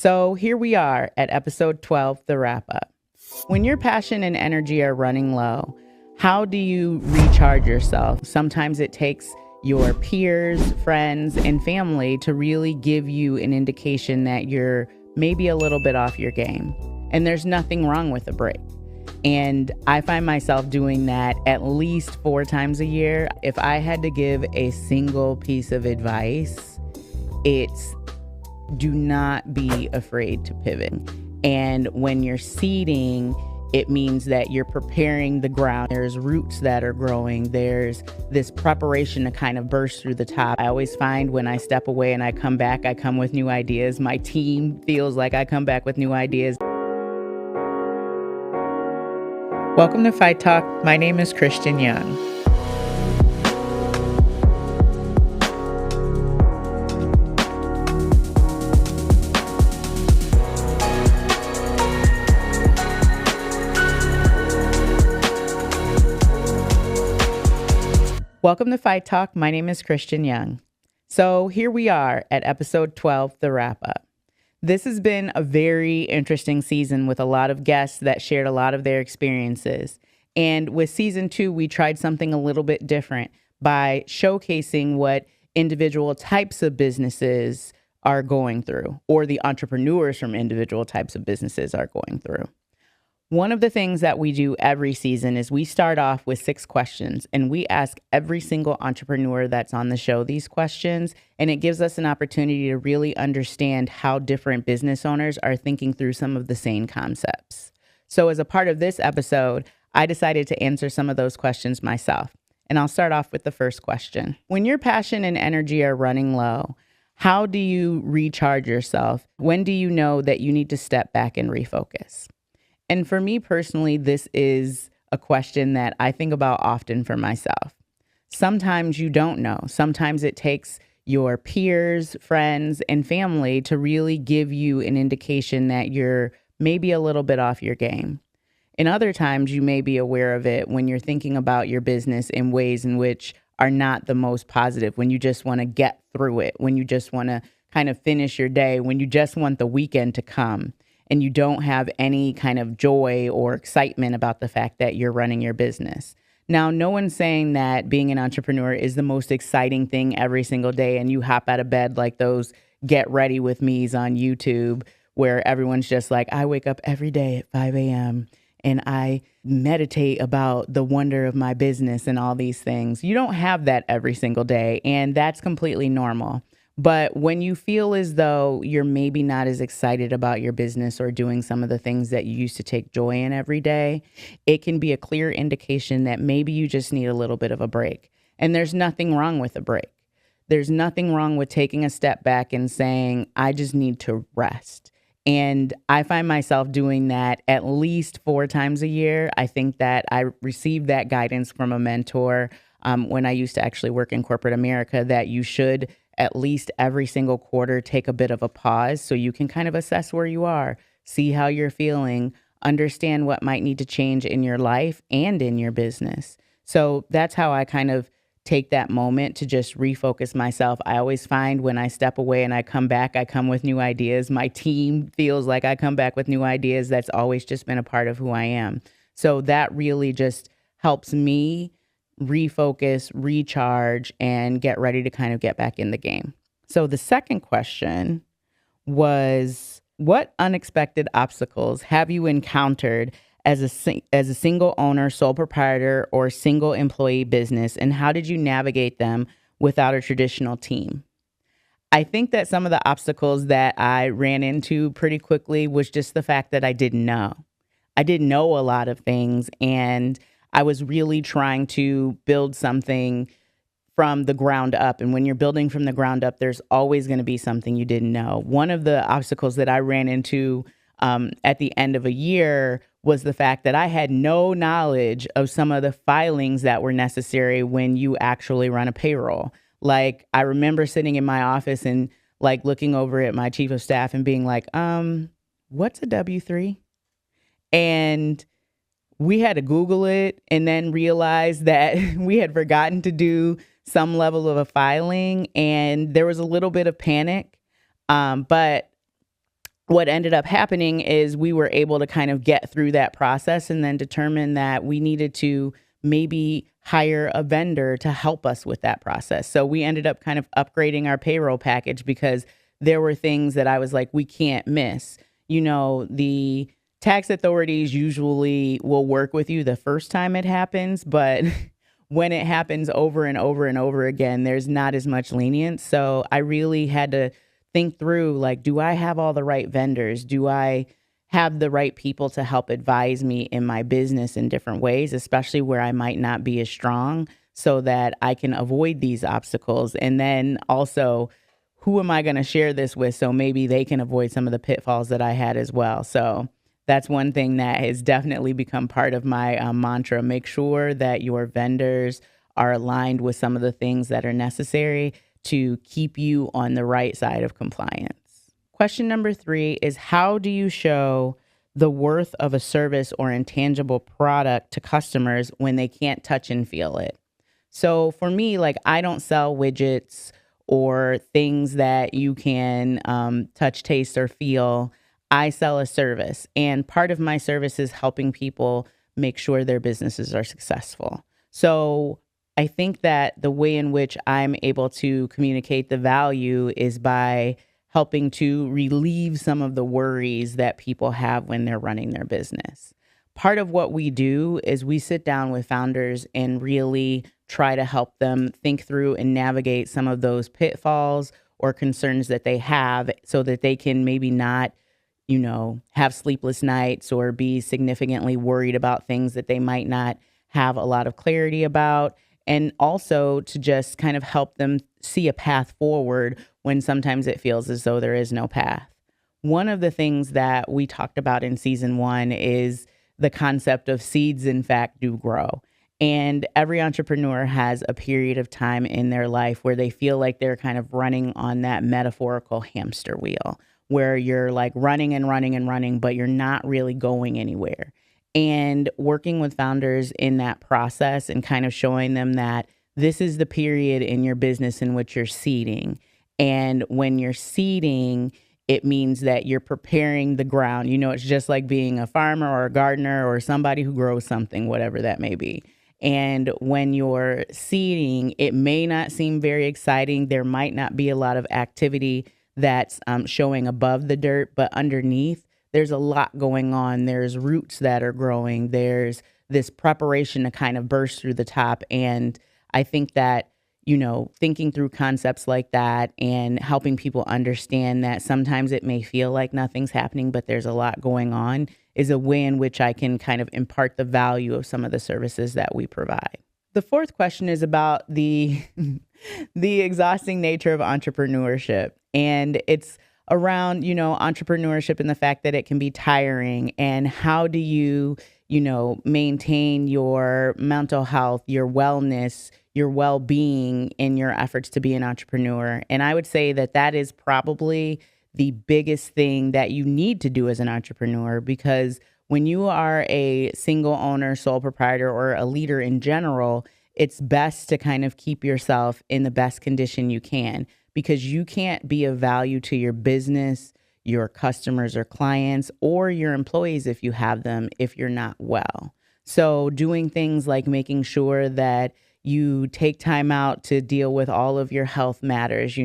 So here we are at episode 12, the wrap up. When your passion and energy are running low, how do you recharge yourself? Sometimes it takes your peers, friends, and family to really give you an indication that you're maybe a little bit off your game. And there's nothing wrong with a break. And I find myself doing that at least 4 times a year. If I had to give a single piece of advice, it's do not be afraid to pivot. And when you're seeding, it means that you're preparing the ground. There's roots that are growing. There's this preparation to kind of burst through the top. I always find when I step away and I come back, I come with new ideas. My team feels like I come back with new ideas. Welcome to Fyght Talk. My name is Christian Young. Welcome to Fyght Talk. My name is Christian Young. So here we are at episode 12, the wrap up. This has been a very interesting season with a lot of guests that shared a lot of their experiences. And with season 2, we tried something a little bit different by showcasing what individual types of businesses are going through, or the entrepreneurs from individual types of businesses are going through. One of the things that we do every season is we start off with 6 questions, and we ask every single entrepreneur that's on the show these questions, and it gives us an opportunity to really understand how different business owners are thinking through some of the same concepts. So as a part of this episode, I decided to answer some of those questions myself, and I'll start off with the first question. When your passion and energy are running low, how do you recharge yourself? When do you know that you need to step back and refocus? And for me personally, this is a question that I think about often for myself. Sometimes you don't know. Sometimes it takes your peers, friends, and family to really give you an indication that you're maybe a little bit off your game. And other times you may be aware of it when you're thinking about your business in ways in which are not the most positive, when you just want to get through it, when you just want to kind of finish your day, when you just want the weekend to come, and you don't have any kind of joy or excitement about the fact that you're running your business. Now, no one's saying that being an entrepreneur is the most exciting thing every single day and you hop out of bed like those get ready with me's on YouTube where everyone's just like, I wake up every day at 5 a.m. and I meditate about the wonder of my business and all these things. You don't have that every single day, and that's completely normal. But when you feel as though you're maybe not as excited about your business or doing some of the things that you used to take joy in every day, it can be a clear indication that maybe you just need a little bit of a break. And there's nothing wrong with a break. There's nothing wrong with taking a step back and saying, I just need to rest. And I find myself doing that at least 4 times a year. I think that I received that guidance from a mentor when I used to actually work in corporate America, that you should at least every single quarter take a bit of a pause so you can kind of assess where you are, see how you're feeling, understand what might need to change in your life and in your business. So that's how I kind of take that moment to just refocus myself. I always find when I step away and I come back, I come with new ideas. My team feels like I come back with new ideas. That's always just been a part of who I am. So that really just helps me refocus, recharge, and get ready to kind of get back in the game. So the second question was, what unexpected obstacles have you encountered as a single owner, sole proprietor, or single employee business, and how did you navigate them without a traditional team? I think that some of the obstacles that I ran into pretty quickly was just the fact that I didn't know. I didn't know a lot of things, and I was really trying to build something from the ground up. And when you're building from the ground up, there's always going to be something you didn't know. One of the obstacles that I ran into at the end of a year was the fact that I had no knowledge of some of the filings that were necessary when you actually run a payroll. Like, I remember sitting in my office and like looking over at my chief of staff and being like, what's a W-3? And we had to Google it and then realize that we had forgotten to do some level of a filing, and there was a little bit of panic. But what ended up happening is we were able to kind of get through that process and then determine that we needed to maybe hire a vendor to help us with that process. So we ended up kind of upgrading our payroll package because there were things that I was like, we can't miss. The tax authorities usually will work with you the first time it happens, but when it happens over and over and over again, there's not as much lenience. So I really had to think through, like, do I have all the right vendors? Do I have the right people to help advise me in my business in different ways, especially where I might not be as strong, so that I can avoid these obstacles? And then also, who am I going to share this with so maybe they can avoid some of the pitfalls that I had as well? So that's one thing that has definitely become part of my mantra. Make sure that your vendors are aligned with some of the things that are necessary to keep you on the right side of compliance. Question number 3 is, how do you show the worth of a service or intangible product to customers when they can't touch and feel it? So for me, like, I don't sell widgets or things that you can touch, taste, or feel. I sell a service, and part of my service is helping people make sure their businesses are successful. So I think that the way in which I'm able to communicate the value is by helping to relieve some of the worries that people have when they're running their business. Part of what we do is we sit down with founders and really try to help them think through and navigate some of those pitfalls or concerns that they have, so that they can maybe not, have sleepless nights or be significantly worried about things that they might not have a lot of clarity about. And also to just kind of help them see a path forward when sometimes it feels as though there is no path. One of the things that we talked about in season 1 is the concept of seeds, in fact, do grow. And every entrepreneur has a period of time in their life where they feel like they're kind of running on that metaphorical hamster wheel, where you're like running and running and running, but you're not really going anywhere. And working with founders in that process and kind of showing them that this is the period in your business in which you're seeding. And when you're seeding, it means that you're preparing the ground. It's just like being a farmer or a gardener or somebody who grows something, whatever that may be. And when you're seeding, it may not seem very exciting. There might not be a lot of activity that's showing above the dirt, but underneath, there's a lot going on. There's roots that are growing. There's this preparation to kind of burst through the top. And I think that, thinking through concepts like that and helping people understand that sometimes it may feel like nothing's happening, but there's a lot going on, is a way in which I can kind of impart the value of some of the services that we provide. The 4th question is about the exhausting nature of entrepreneurship. And it's around, entrepreneurship and the fact that it can be tiring, and how do you, maintain your mental health, your wellness, your well-being in your efforts to be an entrepreneur. And I would say that that is probably the biggest thing that you need to do as an entrepreneur, because when you are a single owner, sole proprietor, or a leader in general, it's best to kind of keep yourself in the best condition you can, because you can't be of value to your business, your customers or clients, or your employees if you have them, if you're not well. So doing things like making sure that you take time out to deal with all of your health matters,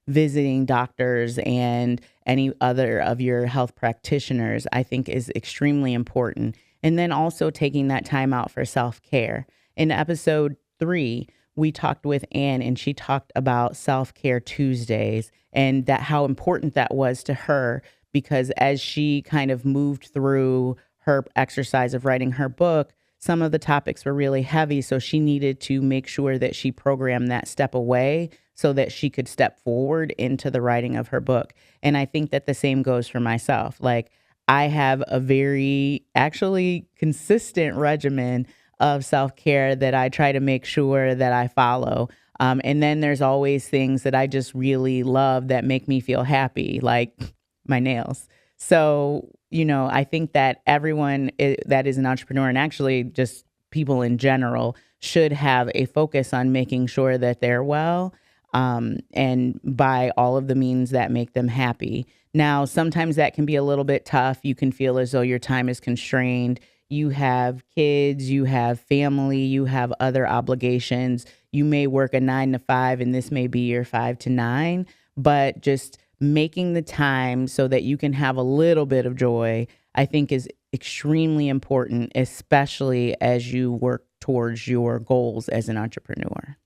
visiting doctors and any other of your health practitioners, I think is extremely important. And then also taking that time out for self-care. In episode 3, we talked with Anne, and she talked about self-care Tuesdays and that how important that was to her, because as she kind of moved through her exercise of writing her book, some of the topics were really heavy. So she needed to make sure that she programmed that step away so that she could step forward into the writing of her book. And I think that the same goes for myself. Like, I have a very actually consistent regimen of self-care that I try to make sure that I follow. And then there's always things that I just really love that make me feel happy, like my nails. So, I think that everyone that is an entrepreneur, and actually just people in general, should have a focus on making sure that they're well, and by all of the means that make them happy. Now, sometimes that can be a little bit tough. You can feel as though your time is constrained. You have kids, you have family, you have other obligations. You may work a 9 to 5, and this may be your 5 to 9, but just making the time so that you can have a little bit of joy, I think is extremely important, especially as you work towards your goals as an entrepreneur.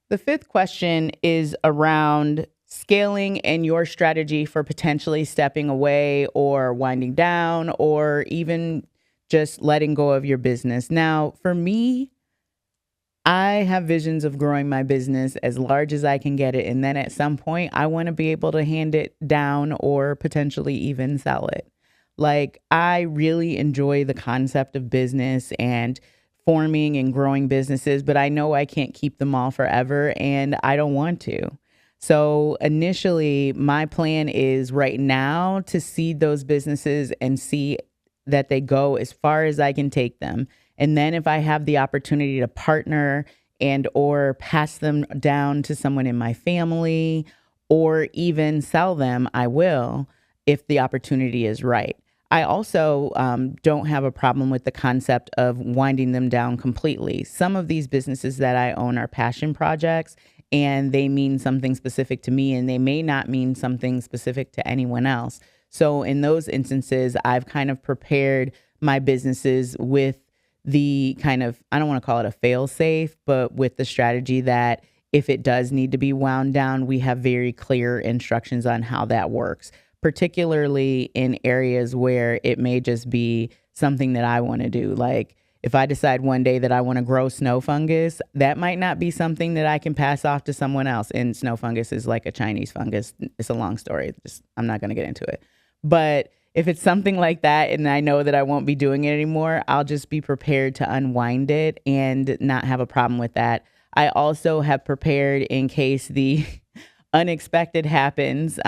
The fifth question is around scaling and your strategy for potentially stepping away or winding down or even just letting go of your business. Now, for me, I have visions of growing my business as large as I can get it. And then at some point, I want to be able to hand it down or potentially even sell it. Like, I really enjoy the concept of business and forming and growing businesses, but I know I can't keep them all forever and I don't want to. So initially, my plan is right now to seed those businesses and see that they go as far as I can take them. And then if I have the opportunity to partner and or pass them down to someone in my family or even sell them, I will if the opportunity is right. I also don't have a problem with the concept of winding them down completely. Some of these businesses that I own are passion projects, and they mean something specific to me, and they may not mean something specific to anyone else. So in those instances, I've kind of prepared my businesses with the kind of, I don't want to call it a fail safe, but with the strategy that if it does need to be wound down, we have very clear instructions on how that works, particularly in areas where it may just be something that I want to do. Like if I decide one day that I want to grow snow fungus, that might not be something that I can pass off to someone else. And snow fungus is like a Chinese fungus. It's a long story. I'm not going to get into it. But if it's something like that and I know that I won't be doing it anymore, I'll just be prepared to unwind it and not have a problem with that. I also have prepared in case the unexpected happens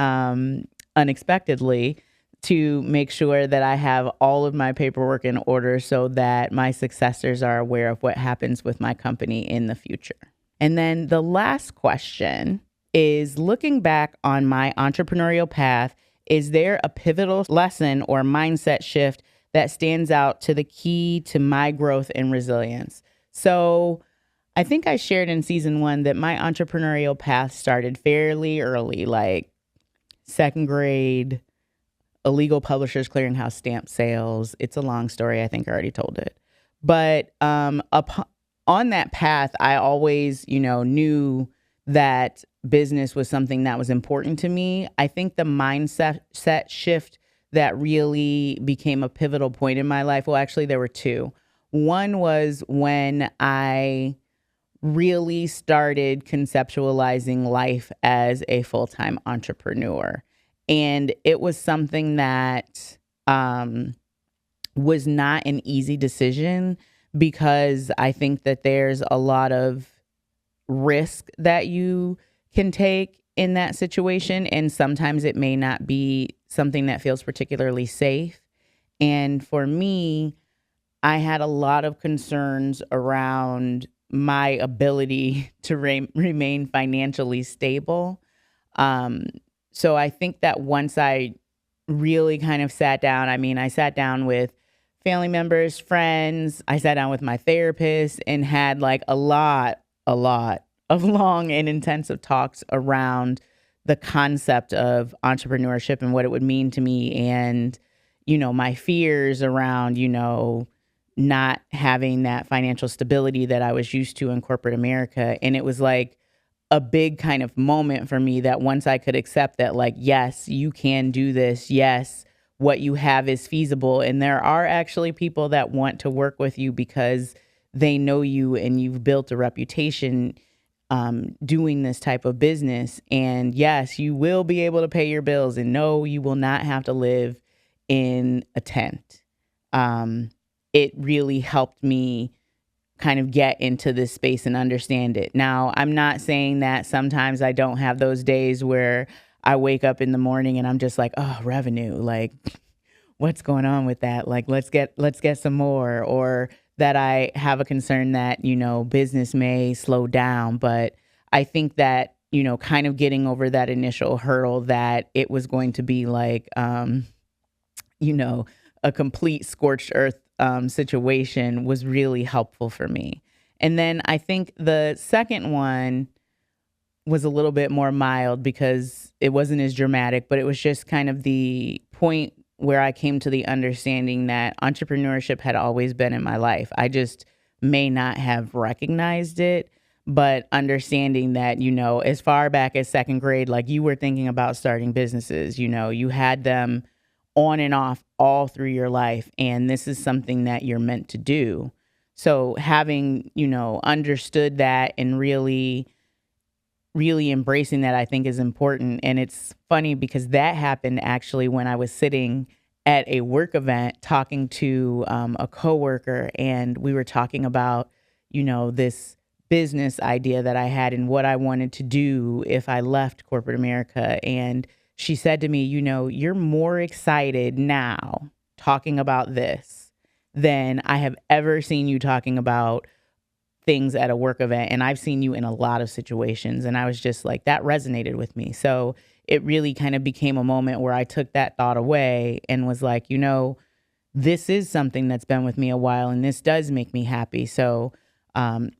unexpectedly to make sure that I have all of my paperwork in order so that my successors are aware of what happens with my company in the future. And then the last question is, looking back on my entrepreneurial path, is there a pivotal lesson or mindset shift that stands out to the key to my growth and resilience? So I think I shared in season 1 that my entrepreneurial path started fairly early, like second grade, illegal publishers clearinghouse stamp sales. It's a long story. I think I already told it. But on that path, I always, knew that business was something that was important to me. I think the mindset shift that really became a pivotal point in my life, well, actually, there were two. One was when I really started conceptualizing life as a full-time entrepreneur. And it was something that was not an easy decision, because I think that there's a lot of risk that you can take in that situation. And sometimes it may not be something that feels particularly safe. And for me, I had a lot of concerns around my ability to remain financially stable. So I think that once I really kind of sat down, I sat down with family members, friends, I sat down with my therapist and had like a lot of long and intensive talks around the concept of entrepreneurship and what it would mean to me, and, my fears around, not having that financial stability that I was used to in corporate America. And it was like a big kind of moment for me that once I could accept that, like, yes, you can do this. Yes, what you have is feasible. And there are actually people that want to work with you because they know you and you've built a reputation doing this type of business. And yes, you will be able to pay your bills, and no, you will not have to live in a tent. It really helped me kind of get into this space and understand it. Now, I'm not saying that sometimes I don't have those days where I wake up in the morning and I'm just like, oh, revenue, like what's going on with that? Like, let's get some more, or that I have a concern that, business may slow down. But I think that kind of getting over that initial hurdle that it was going to be like, a complete scorched earth situation was really helpful for me. And then I think the second one was a little bit more mild because it wasn't as dramatic, but it was just kind of the point where I came to the understanding that entrepreneurship had always been in my life. I just may not have recognized it, but understanding that, as far back as second grade, like you were thinking about starting businesses, you had them on and off all through your life. And this is something that you're meant to do. So having, understood that and really embracing that, I think is important. And it's funny because that happened actually when I was sitting at a work event talking to a coworker, and we were talking about, this business idea that I had and what I wanted to do if I left corporate America. And she said to me, you're more excited now talking about this than I have ever seen you talking about things at a work event. And I've seen you in a lot of situations. And I was just like, that resonated with me. So it really kind of became a moment where I took that thought away and was like, this is something that's been with me a while and this does make me happy. So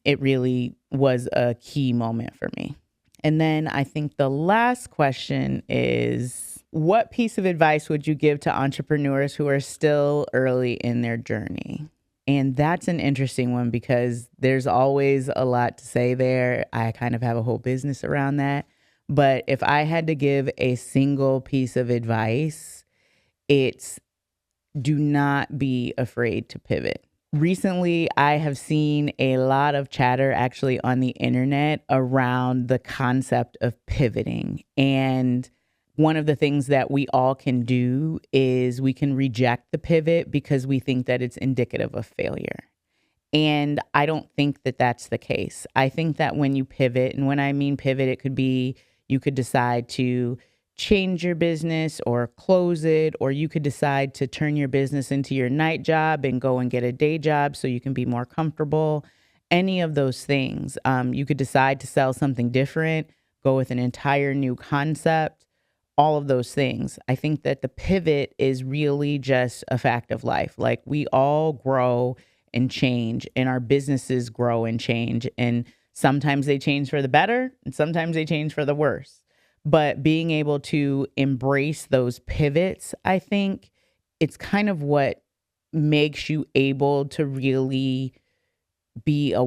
it really was a key moment for me. And then I think the last question is, what piece of advice would you give to entrepreneurs who are still early in their journey? And that's an interesting one because there's always a lot to say there. I kind of have a whole business around that. But if I had to give a single piece of advice, it's do not be afraid to pivot. Recently, I have seen a lot of chatter actually on the internet around the concept of pivoting. And one of the things that we all can do is we can reject the pivot because we think that it's indicative of failure. And I don't think that that's the case. I think that when you pivot, and when I mean pivot, it could be you could decide to change your business or close it, or you could decide to turn your business into your night job and go and get a day job so you can be more comfortable. Any of those things. You could decide to sell something different, go with an entire new concept, all of those things. I think that the pivot is really just a fact of life. Like we all grow and change, and our businesses grow and change. And sometimes they change for the better and sometimes they change for the worse. But being able to embrace those pivots, I think it's kind of what makes you able to really be a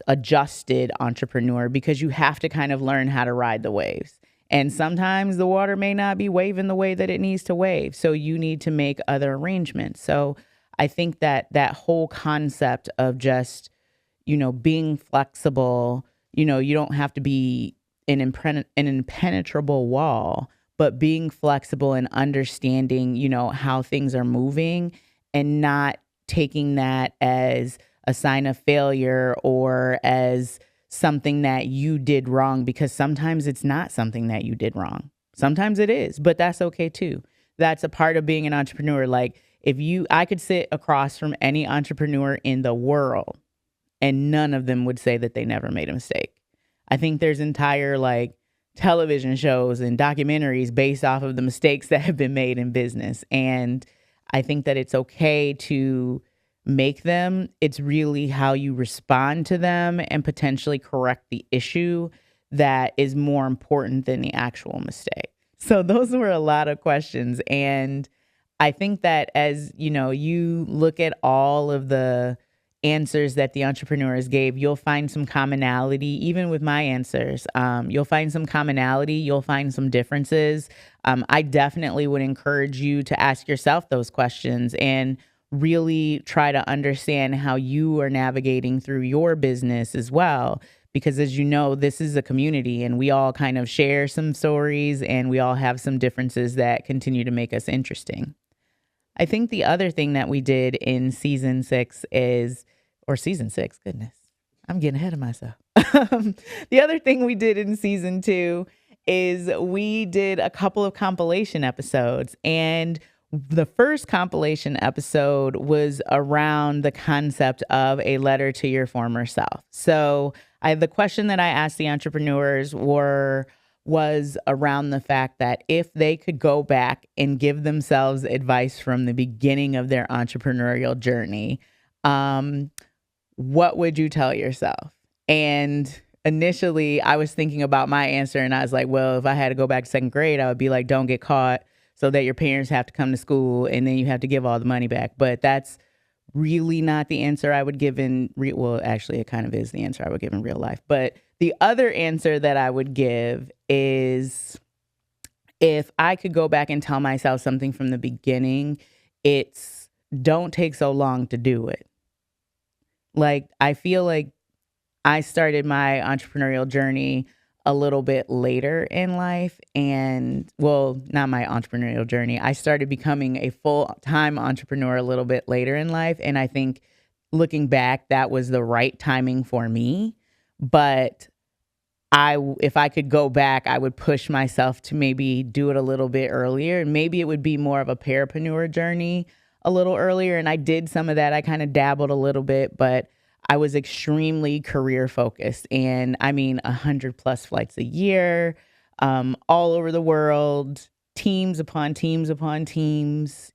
adjusted entrepreneur, because you have to kind of learn how to ride the waves. And sometimes the water may not be waving the way that it needs to wave. So you need to make other arrangements. So I think that that whole concept of just, being flexible, you don't have to be an impenetrable wall, but being flexible and understanding, how things are moving and not taking that as a sign of failure or as something that you did wrong, because sometimes it's not something that you did wrong. Sometimes it is, but that's okay too. That's a part of being an entrepreneur. Like I could sit across from any entrepreneur in the world and none of them would say that they never made a mistake. I think there's entire television shows and documentaries based off of the mistakes that have been made in business. And I think that it's okay to make them. It's really how you respond to them and potentially correct the issue that is more important than the actual mistake. So those were a lot of questions. And I think that as, you look at all of the answers that the entrepreneurs gave, you'll find some commonality, even with my answers. You'll find some commonality, you'll find some differences. I definitely would encourage you to ask yourself those questions and really try to understand how you are navigating through your business as well. Because as you know, this is a community and we all kind of share some stories and we all have some differences that continue to make us interesting. I think the other thing that we did in season 6 goodness, I'm getting ahead of myself. The other thing we did in season 2 is we did a couple of compilation episodes. And the first compilation episode was around the concept of a letter to your former self. So the question that I asked the entrepreneurs was around the fact that if they could go back and give themselves advice from the beginning of their entrepreneurial journey, um, what would you tell yourself? And initially, I was thinking about my answer, and I was like, well, if I had to go back to second grade, I would be like, don't get caught so that your parents have to come to school and then you have to give all the money back. But that's really not the answer I would give well, actually, it kind of is the answer I would give in real life. But the other answer that I would give is if I could go back and tell myself something from the beginning, it's don't take so long to do it. Like, I feel like I started my entrepreneurial journey a little bit later in life. And, well, not my entrepreneurial journey. I started becoming a full-time entrepreneur a little bit later in life. And I think looking back, that was the right timing for me. But if I could go back, I would push myself to maybe do it a little bit earlier. And maybe it would be more of a parapreneur journey a little earlier. And I did some of that. I kind of dabbled a little bit, but I was extremely career focused. And I mean, 100+ flights a year, all over the world, teams upon teams upon teams.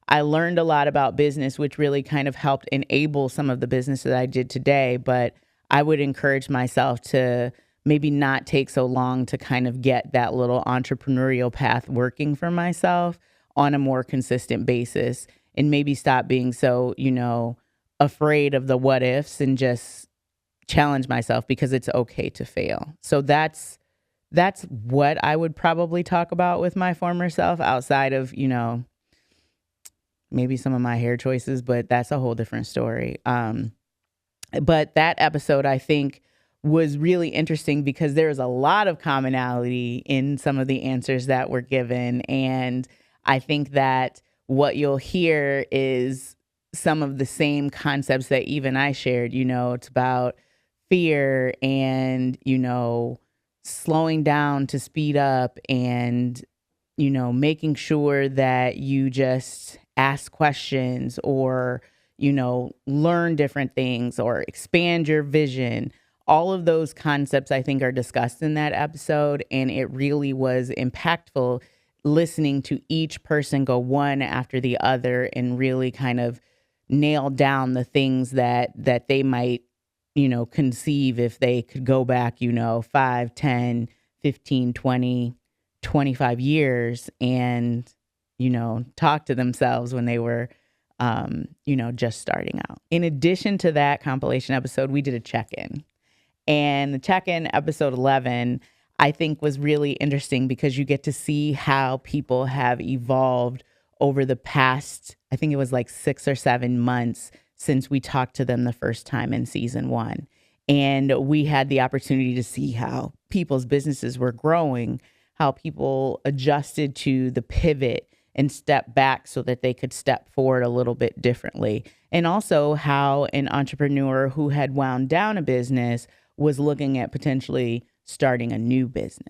I learned a lot about business, which really kind of helped enable some of the business that I did today. But I would encourage myself to maybe not take so long to kind of get that little entrepreneurial path working for myself on a more consistent basis, and maybe stop being so, afraid of the what ifs and just challenge myself, because it's okay to fail. So that's what I would probably talk about with my former self, outside of, maybe some of my hair choices, but that's a whole different story. But that episode, I think, was really interesting because there was a lot of commonality in some of the answers that were given. And I think that what you'll hear is some of the same concepts that even I shared. It's about fear and, slowing down to speed up, and, making sure that you just ask questions, or, learn different things, or expand your vision. All of those concepts, I think, are discussed in that episode. And it really was impactful listening to each person go one after the other and really kind of nail down the things that they might, conceive if they could go back, 5, 10, 15, 20, 25 years and, talk to themselves when they were, just starting out. In addition to that compilation episode, we did a check-in. And the check-in, episode 11, I think was really interesting because you get to see how people have evolved over the past, I think it was like 6 or 7 months since we talked to them the first time in season 1. And we had the opportunity to see how people's businesses were growing, how people adjusted to the pivot and step back so that they could step forward a little bit differently. And also how an entrepreneur who had wound down a business was looking at potentially starting a new business.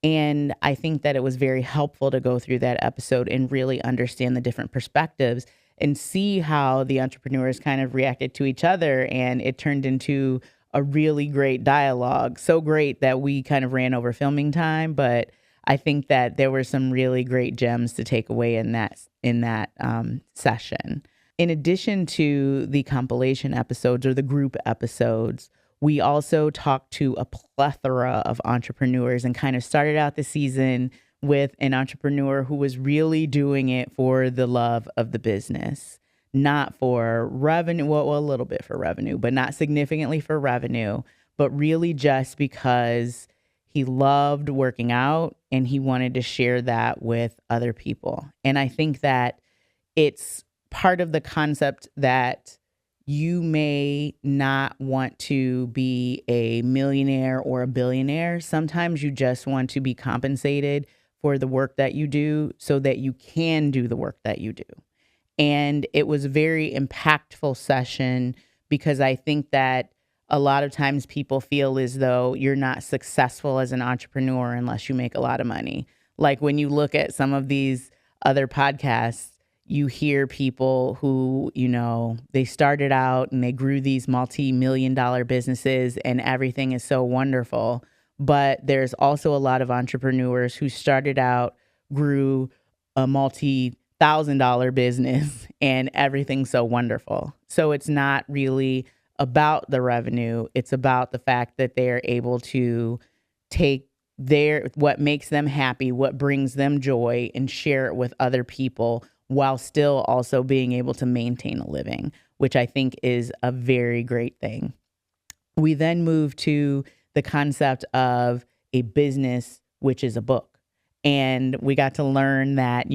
And I think that it was very helpful to go through that episode and really understand the different perspectives and see how the entrepreneurs kind of reacted to each other. And it turned into a really great dialogue. So great that we kind of ran over filming time, but I think that there were some really great gems to take away in that session. In addition to the compilation episodes or the group episodes, we also talked to a plethora of entrepreneurs and kind of started out the season with an entrepreneur who was really doing it for the love of the business, not for revenue. Well, a little bit for revenue, but not significantly for revenue, but really just because he loved working out and he wanted to share that with other people. And I think that it's part of the concept that you may not want to be a millionaire or a billionaire. Sometimes you just want to be compensated for the work that you do so that you can do the work that you do. And it was a very impactful session because I think that a lot of times people feel as though you're not successful as an entrepreneur unless you make a lot of money. Like when you look at some of these other podcasts, you hear people who, they started out and they grew these multi-million-dollar businesses and everything is so wonderful. But there's also a lot of entrepreneurs who started out, grew a multi-thousand-dollar business and everything's so wonderful. So it's not really about the revenue. It's about the fact that they're able to take what makes them happy, what brings them joy, and share it with other people while still also being able to maintain a living, which I think is a very great thing. We then move to the concept of a business, which is a book. And we got to learn that,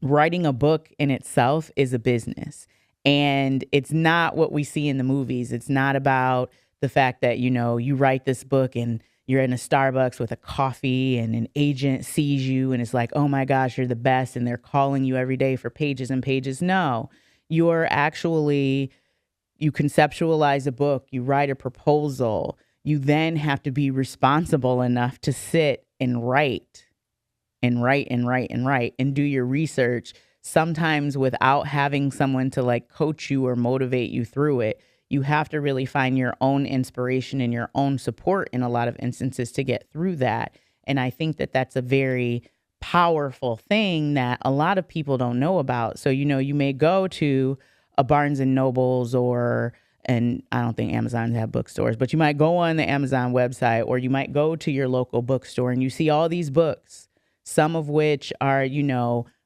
writing a book in itself is a business. And it's not what we see in the movies. It's not about the fact that, you write this book and you're in a Starbucks with a coffee and an agent sees you and it's like, oh my gosh, you're the best. And they're calling you every day for pages and pages. No, you conceptualize a book, you write a proposal. You then have to be responsible enough to sit and write and do your research, sometimes without having someone to like coach you or motivate you through it. You have to really find your own inspiration and your own support in a lot of instances to get through that. And I think that that's a very powerful thing that a lot of people don't know about. So, you may go to a Barnes and Nobles and I don't think Amazon have bookstores, but you might go on the Amazon website or you might go to your local bookstore and you see all these books, some of which are,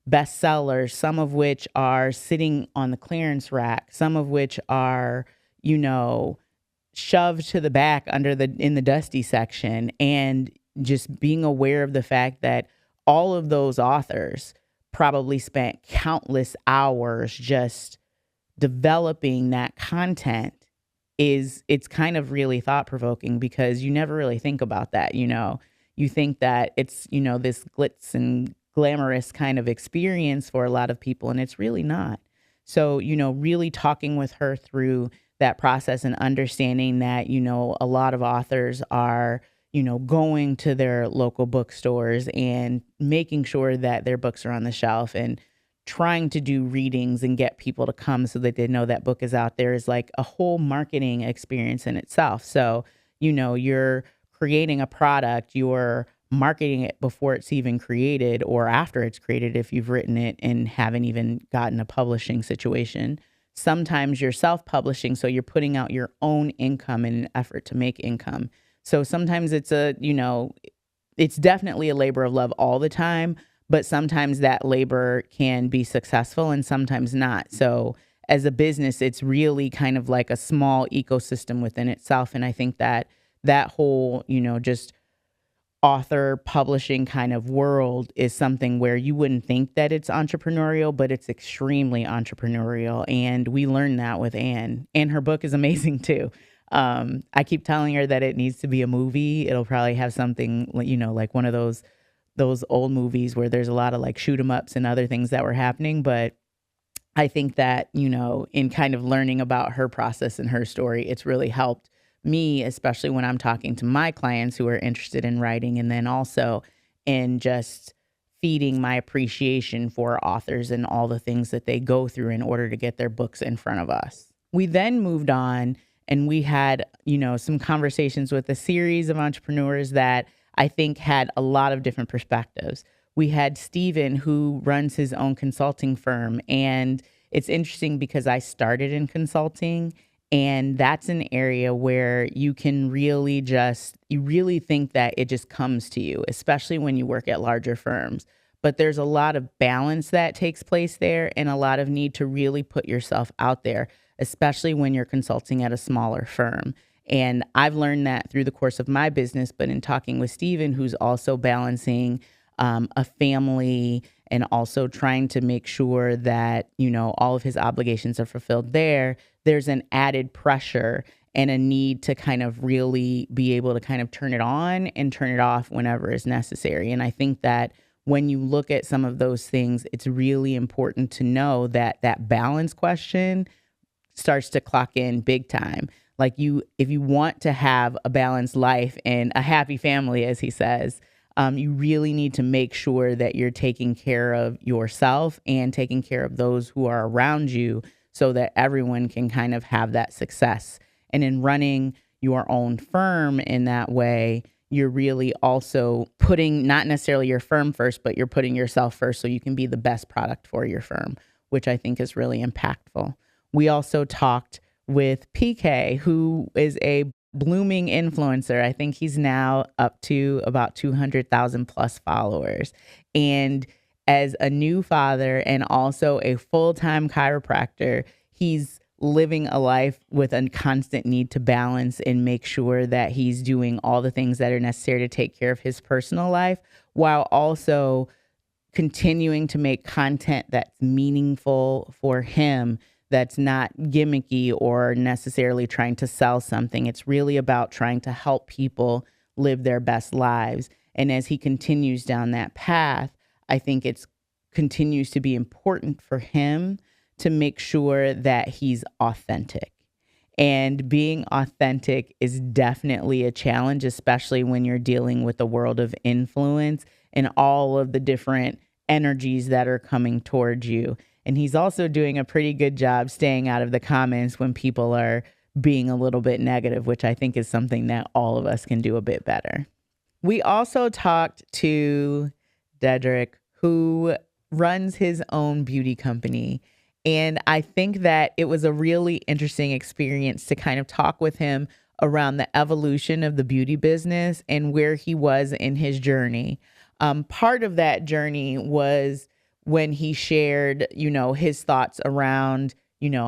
bestsellers, some of which are sitting on the clearance rack, some of which are, shoved to the back in the dusty section. And just being aware of the fact that all of those authors probably spent countless hours just developing that content it's kind of really thought provoking because you never really think about that. You think that it's, this glitz and glamorous kind of experience for a lot of people, and it's really not. So, really talking with her through that process and understanding that, a lot of authors are, going to their local bookstores and making sure that their books are on the shelf and trying to do readings and get people to come so that they know that book is out there is like a whole marketing experience in itself. So, you're creating a product, you're marketing it before it's even created or after it's created if you've written it and haven't even gotten a publishing situation. Sometimes you're self-publishing, so you're putting out your own income in an effort to make income. So sometimes it's it's definitely a labor of love all the time, but sometimes that labor can be successful and sometimes not. So as a business, it's really kind of like a small ecosystem within itself. And I think that whole, just author publishing kind of world is something where you wouldn't think that it's entrepreneurial, but it's extremely entrepreneurial. And we learned that with Anne, and her book is amazing too. I keep telling her that it needs to be a movie. It'll probably have something, like one of those old movies where there's a lot of like shoot 'em ups and other things that were happening. But I think that, in kind of learning about her process and her story, it's really helped me, especially when I'm talking to my clients who are interested in writing, and then also in just feeding my appreciation for authors and all the things that they go through in order to get their books in front of us. We then moved on and we had, some conversations with a series of entrepreneurs that I think had a lot of different perspectives. We had Steven, who runs his own consulting firm, and it's interesting because I started in consulting. And that's an area where you can really think that it just comes to you, especially when you work at larger firms. But there's a lot of balance that takes place there and a lot of need to really put yourself out there, especially when you're consulting at a smaller firm. And I've learned that through the course of my business, but in talking with Steven, who's also balancing a family and also trying to make sure that, all of his obligations are fulfilled there's an added pressure and a need to kind of really be able to kind of turn it on and turn it off whenever is necessary. And I think that when you look at some of those things, it's really important to know that that balance question starts to clock in big time. Like if you want to have a balanced life and a happy family, as he says, You really need to make sure that you're taking care of yourself and taking care of those who are around you so that everyone can kind of have that success. And in running your own firm in that way, you're really also putting not necessarily your firm first, but you're putting yourself first so you can be the best product for your firm, which I think is really impactful. We also talked with PK, who is a blooming influencer. I think he's now up to about 200,000 plus followers. And as a new father and also a full-time chiropractor, he's living a life with a constant need to balance and make sure that he's doing all the things that are necessary to take care of his personal life while also continuing to make content that's meaningful for him, that's not gimmicky or necessarily trying to sell something. It's really about trying to help people live their best lives. And as he continues down that path, I think it's continues to be important for him to make sure that he's authentic. And being authentic is definitely a challenge, especially when you're dealing with the world of influence and all of the different energies that are coming towards you. And he's also doing a pretty good job staying out of the comments when people are being a little bit negative, which I think is something that all of us can do a bit better. We also talked to Dedrick, who runs his own beauty company. And I think that it was a really interesting experience to kind of talk with him around the evolution of the beauty business and where he was in his journey. Part of that journey was when he shared, his thoughts around,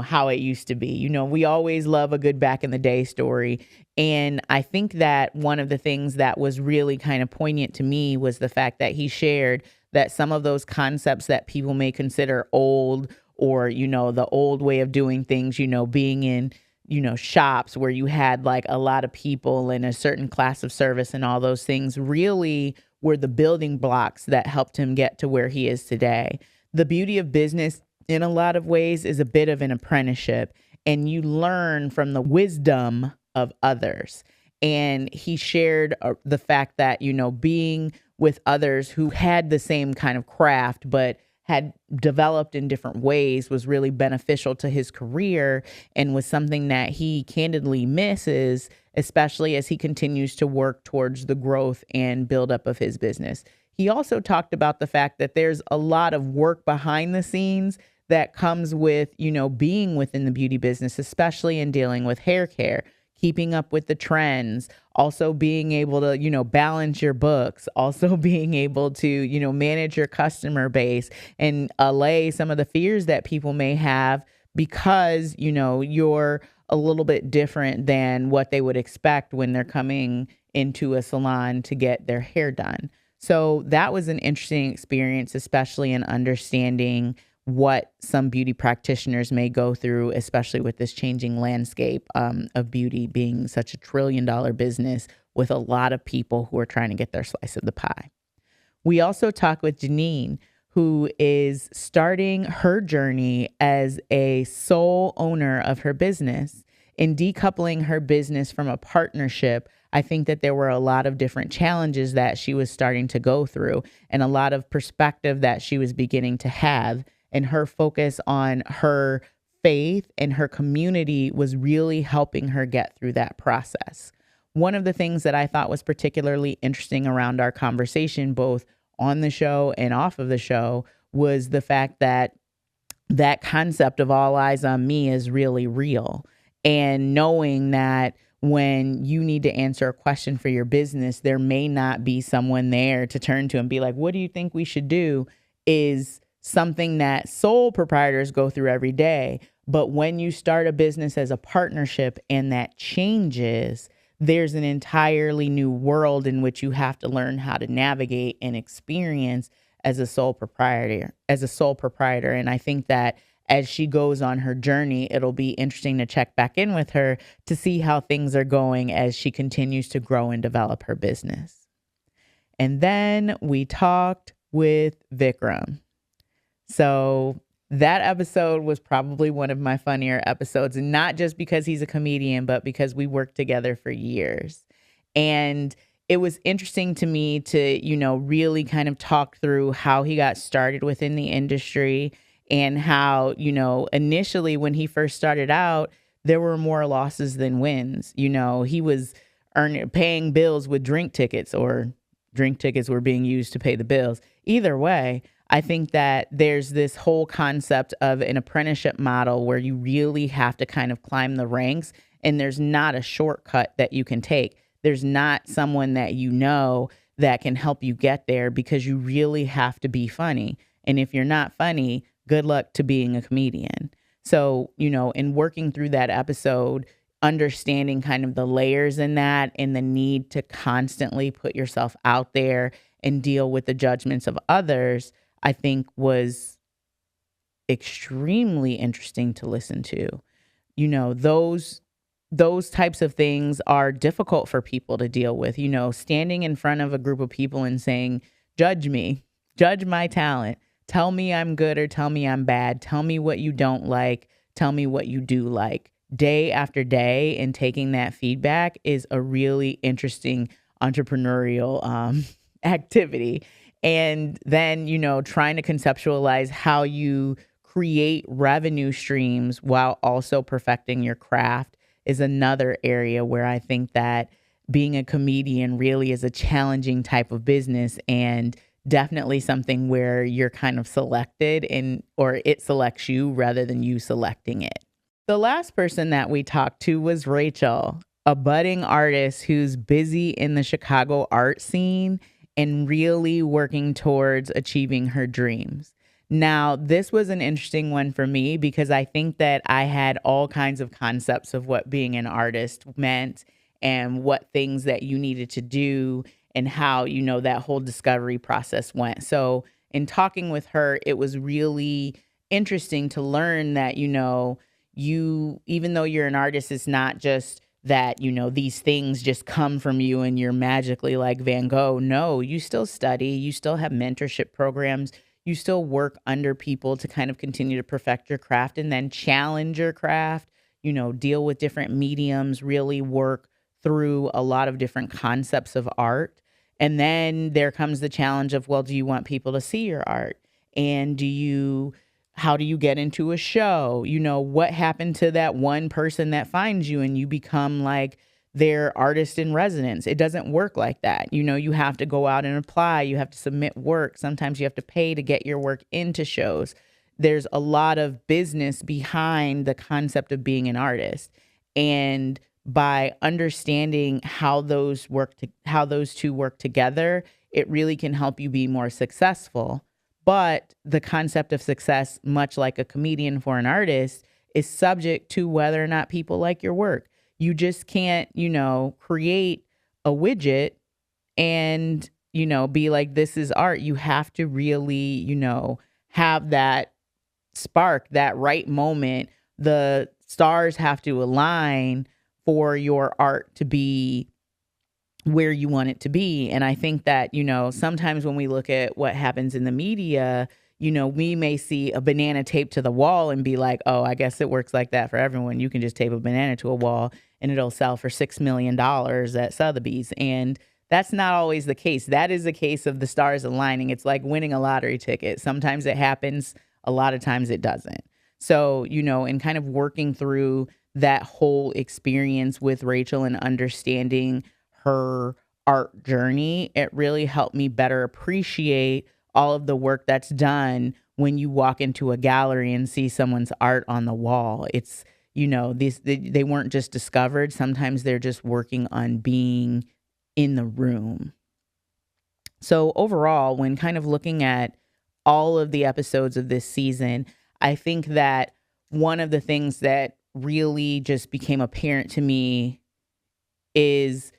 how it used to be. We always love a good back in the day story. And I think that one of the things that was really kind of poignant to me was the fact that he shared that some of those concepts that people may consider old or, the old way of doing things, being in, shops where you had like a lot of people and a certain class of service and all those things really were the building blocks that helped him get to where he is today. The beauty of business in a lot of ways is a bit of an apprenticeship, and you learn from the wisdom of others. And he shared the fact that, being with others who had the same kind of craft, but had developed in different ways was really beneficial to his career and was something that he candidly misses, especially as he continues to work towards the growth and buildup of his business. He also talked about the fact that there's a lot of work behind the scenes that comes with, being within the beauty business, especially in dealing with hair care, keeping up with the trends, also being able to, balance your books, also being able to, manage your customer base and allay some of the fears that people may have because, you're a little bit different than what they would expect when they're coming into a salon to get their hair done. So that was an interesting experience, especially in understanding what some beauty practitioners may go through, especially with this changing landscape of beauty being such a $1 trillion business with a lot of people who are trying to get their slice of the pie. We also talked with Janine, who is starting her journey as a sole owner of her business. In decoupling her business from a partnership, I think that there were a lot of different challenges that she was starting to go through and a lot of perspective that she was beginning to have. And her focus on her faith and her community was really helping her get through that process. One of the things that I thought was particularly interesting around our conversation, both on the show and off of the show, was the fact that that concept of all eyes on me is really real. And knowing that when you need to answer a question for your business, there may not be someone there to turn to and be like, what do you think we should do, is something that sole proprietors go through every day. But when you start a business as a partnership and that changes, there's an entirely new world in which you have to learn how to navigate and experience as a sole proprietor. And I think that as she goes on her journey, it'll be interesting to check back in with her to see how things are going as she continues to grow and develop her business. And then we talked with Vikram. So that episode was probably one of my funnier episodes, and not just because he's a comedian, but because we worked together for years. And it was interesting to me to, really kind of talk through how he got started within the industry and how, initially when he first started out, there were more losses than wins. He was paying bills with drink tickets, or drink tickets were being used to pay the bills. Either way, I think that there's this whole concept of an apprenticeship model where you really have to kind of climb the ranks, and there's not a shortcut that you can take. There's not someone that that can help you get there, because you really have to be funny. And if you're not funny, good luck to being a comedian. So, in working through that episode, understanding kind of the layers in that and the need to constantly put yourself out there and deal with the judgments of others, I think was extremely interesting to listen to. Those types of things are difficult for people to deal with. Standing in front of a group of people and saying, judge me, judge my talent, tell me I'm good or tell me I'm bad, tell me what you don't like, tell me what you do like, day after day, and taking that feedback is a really interesting entrepreneurial activity. And then, trying to conceptualize how you create revenue streams while also perfecting your craft is another area where I think that being a comedian really is a challenging type of business, and definitely something where you're kind of selected or it selects you rather than you selecting it. The last person that we talked to was Rachel, a budding artist who's busy in the Chicago art scene and really working towards achieving her dreams. Now, this was an interesting one for me because I think that I had all kinds of concepts of what being an artist meant and what things that you needed to do and how, that whole discovery process went. So in talking with her, it was really interesting to learn that, even though you're an artist, it's not just that, these things just come from you and you're magically like Van Gogh. No, you still study, you still have mentorship programs, you still work under people to kind of continue to perfect your craft and then challenge your craft, deal with different mediums, really work through a lot of different concepts of art. And then there comes the challenge of, well, do you want people to see your art? And how do you get into a show? What happened to that one person that finds you and you become like their artist in residence? It doesn't work like that. You have to go out and apply. You have to submit work. Sometimes you have to pay to get your work into shows. There's a lot of business behind the concept of being an artist. And by understanding how those two work together, it really can help you be more successful. But the concept of success, much like a comedian for an artist, is subject to whether or not people like your work. You just can't, create a widget and, be like, this is art. You have to really, have that spark, that right moment. The stars have to align for your art to be where you want it to be. And I think that, sometimes when we look at what happens in the media, we may see a banana taped to the wall and be like, oh, I guess it works like that for everyone. You can just tape a banana to a wall and it'll sell for $6 million at Sotheby's. And that's not always the case. That is a case of the stars aligning. It's like winning a lottery ticket. Sometimes it happens. A lot of times it doesn't. So, in kind of working through that whole experience with Rachel and understanding her art journey, it really helped me better appreciate all of the work that's done when you walk into a gallery and see someone's art on the wall. It's, they weren't just discovered. Sometimes they're just working on being in the room. So overall, when kind of looking at all of the episodes of this season, I think that one of the things that really just became apparent to me is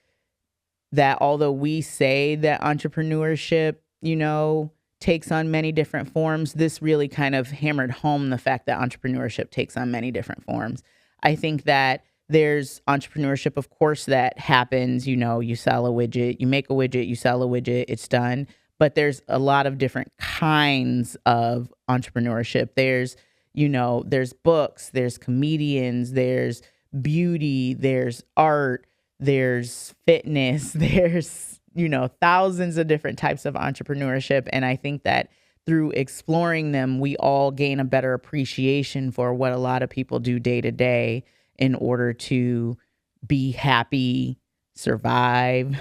that although we say that entrepreneurship, takes on many different forms, this really kind of hammered home the fact that entrepreneurship takes on many different forms. I think that there's entrepreneurship, of course, that happens, you sell a widget, you make a widget, you sell a widget, it's done. But there's a lot of different kinds of entrepreneurship. There's books, there's comedians, there's beauty, there's art, there's fitness, there's, thousands of different types of entrepreneurship. And I think that through exploring them, we all gain a better appreciation for what a lot of people do day to day in order to be happy, survive,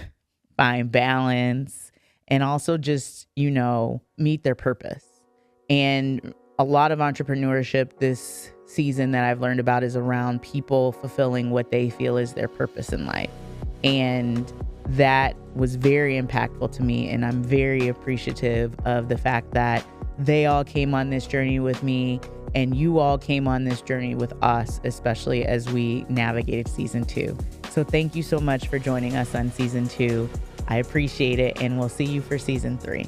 find balance, and also just, meet their purpose. And a lot of entrepreneurship this season that I've learned about is around people fulfilling what they feel is their purpose in life. And that was very impactful to me. And I'm very appreciative of the fact that they all came on this journey with me, and you all came on this journey with us, especially as we navigated season 2. So thank you so much for joining us on season 2. I appreciate it, and we'll see you for season 3.